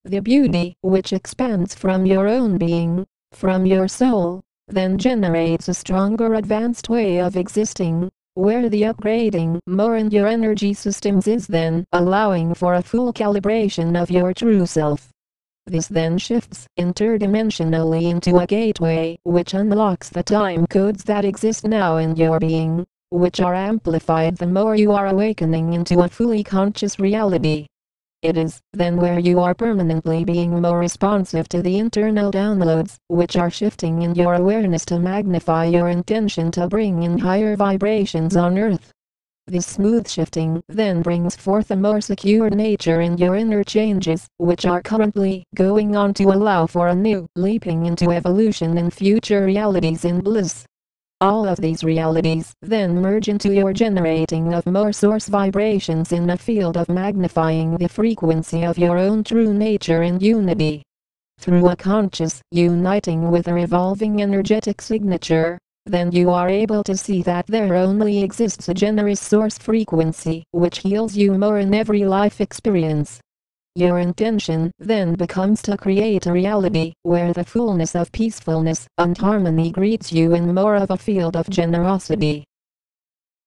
the beauty which expands from your own being, from your soul, then generates a stronger advanced way of existing, where the upgrading more in your energy systems is then allowing for a full calibration of your true self. This then shifts interdimensionally into a gateway which unlocks the time codes that exist now in your being, which are amplified the more you are awakening into a fully conscious reality. It is then where you are permanently being more responsive to the internal downloads which are shifting in your awareness to magnify your intention to bring in higher vibrations on Earth. This smooth shifting then brings forth a more secure nature in your inner changes, which are currently going on to allow for a new leaping into evolution in future realities in bliss. All of these realities then merge into your generating of more source vibrations in a field of magnifying the frequency of your own true nature in unity. Through a conscious uniting with a revolving energetic signature, then you are able to see that there only exists a generous source frequency which heals you more in every life experience. Your intention then becomes to create a reality where the fullness of peacefulness and harmony greets you in more of a field of generosity.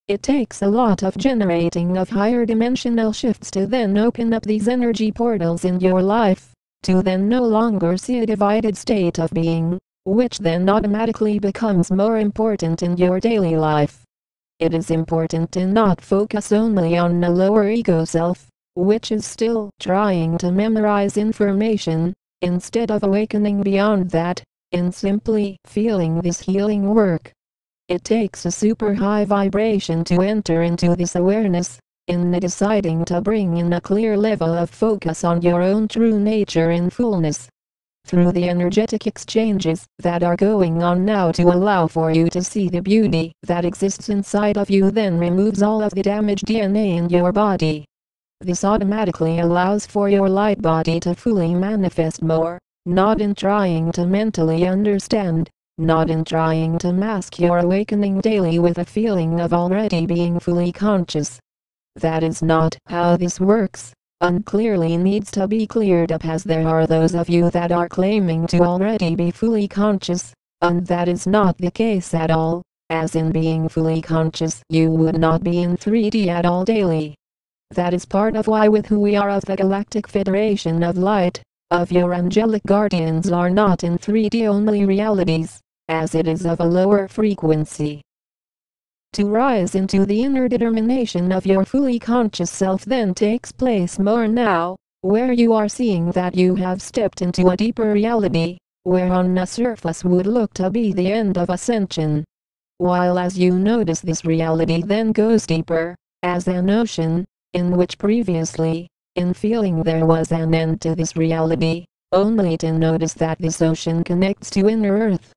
It takes a lot of generating of higher dimensional shifts to then open up these energy portals in your life, to then no longer see a divided state of being, which then automatically becomes more important in your daily life. It is important to not focus only on the lower ego self, which is still trying to memorize information, instead of awakening beyond that, in simply feeling this healing work. It takes a super high vibration to enter into this awareness, in the deciding to bring in a clear level of focus on your own true nature in fullness. Through the energetic exchanges that are going on now to allow for you to see the beauty that exists inside of you then removes all of the damaged DNA in your body. This automatically allows for your light body to fully manifest more, not in trying to mentally understand, not in trying to mask your awakening daily with a feeling of already being fully conscious. That is not how this works, and clearly needs to be cleared up, as there are those of you that are claiming to already be fully conscious, and that is not the case at all, as in being fully conscious you would not be in 3D at all daily. That is part of why with who we are of the Galactic Federation of Light, of your angelic guardians are not in 3D only realities, as it is of a lower frequency. To rise into the inner determination of your fully conscious self then takes place more now, where you are seeing that you have stepped into a deeper reality, where on the surface would look to be the end of ascension. While as you notice this reality then goes deeper, as an ocean, in which previously, in feeling there was an end to this reality, only to notice that this ocean connects to inner earth.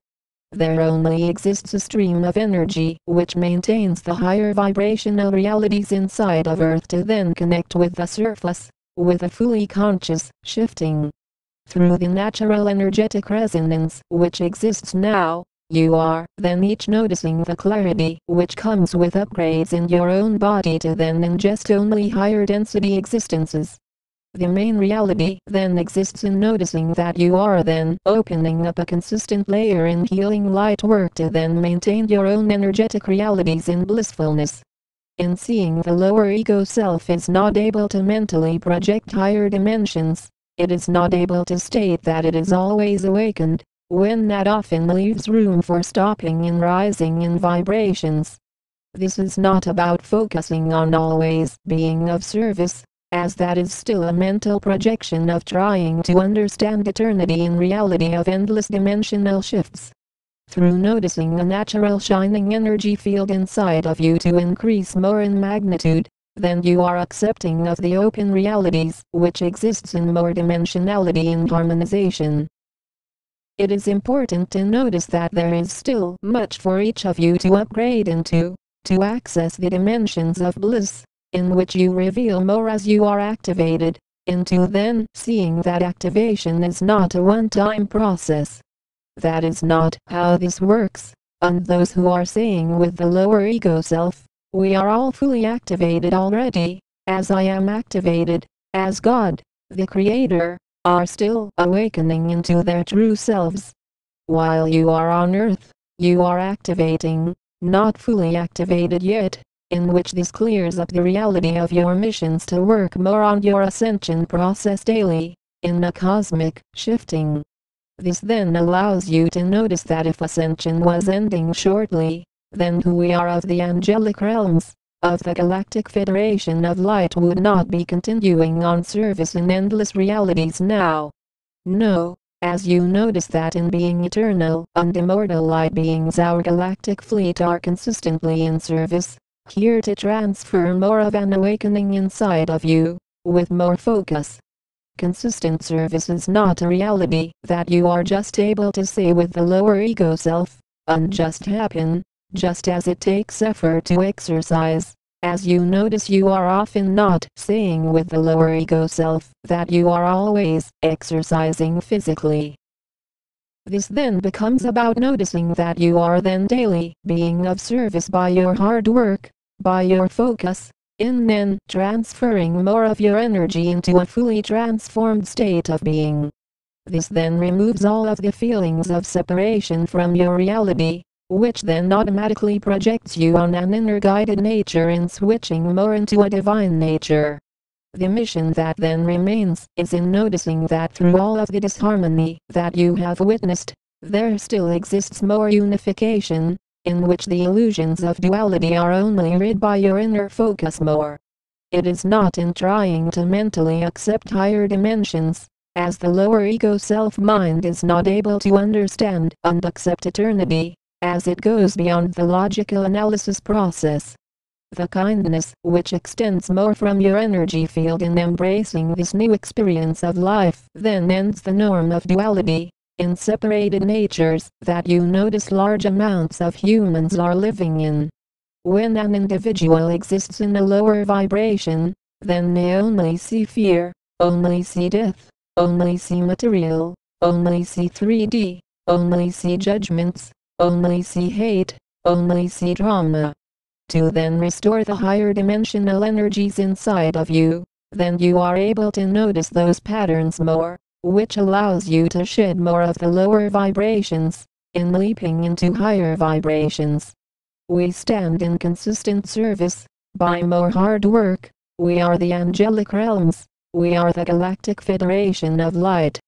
There only exists a stream of energy which maintains the higher vibrational realities inside of earth to then connect with the surface, with a fully conscious shifting. Through the natural energetic resonance which exists now, you are then each noticing the clarity which comes with upgrades in your own body to then ingest only higher density existences. The main reality then exists in noticing that you are then opening up a consistent layer in healing light work to then maintain your own energetic realities in blissfulness. In seeing the lower ego self is not able to mentally project higher dimensions, it is not able to state that it is always awakened, when that often leaves room for stopping and rising in vibrations. This is not about focusing on always being of service, as that is still a mental projection of trying to understand eternity in reality of endless dimensional shifts. Through noticing a natural shining energy field inside of you to increase more in magnitude, then you are accepting of the open realities which exists in more dimensionality and harmonization. It is important to notice that there is still much for each of you to upgrade into, to access the dimensions of bliss, in which you reveal more as you are activated, into then seeing that activation is not a one-time process. That is not how this works, and those who are saying with the lower ego self, we are all fully activated already, as I am activated, as God, the Creator, are still awakening into their true selves. While you are on Earth, you are activating, not fully activated yet, in which this clears up the reality of your missions to work more on your ascension process daily, in a cosmic shifting. This then allows you to notice that if ascension was ending shortly, then who we are of the angelic realms, of the Galactic Federation of Light would not be continuing on service in endless realities now. No, as you notice that in being eternal and immortal light beings our galactic fleet are consistently in service, here to transfer more of an awakening inside of you, with more focus. Consistent service is not a reality that you are just able to say with the lower ego self, and just happen, just as it takes effort to exercise. As you notice you are often not saying with the lower ego self that you are always exercising physically. This then becomes about noticing that you are then daily being of service by your hard work, by your focus, in then transferring more of your energy into a fully transformed state of being. This then removes all of the feelings of separation from your reality, which then automatically projects you on an inner guided nature in switching more into a divine nature. The mission that then remains is in noticing that through all of the disharmony that you have witnessed, there still exists more unification, in which the illusions of duality are only rid by your inner focus more. It is not in trying to mentally accept higher dimensions, as the lower ego self-mind is not able to understand and accept eternity, as it goes beyond the logical analysis process. The kindness which extends more from your energy field in embracing this new experience of life then ends the norm of duality, in separated natures that you notice large amounts of humans are living in. When an individual exists in a lower vibration, then they only see fear, only see death, only see material, only see 3D, only see judgments, only see hate, only see drama. To then restore the higher dimensional energies inside of you, then you are able to notice those patterns more, which allows you to shed more of the lower vibrations, in leaping into higher vibrations. We stand in consistent service, by more hard work. We are the angelic realms, we are the Galactic Federation of Light.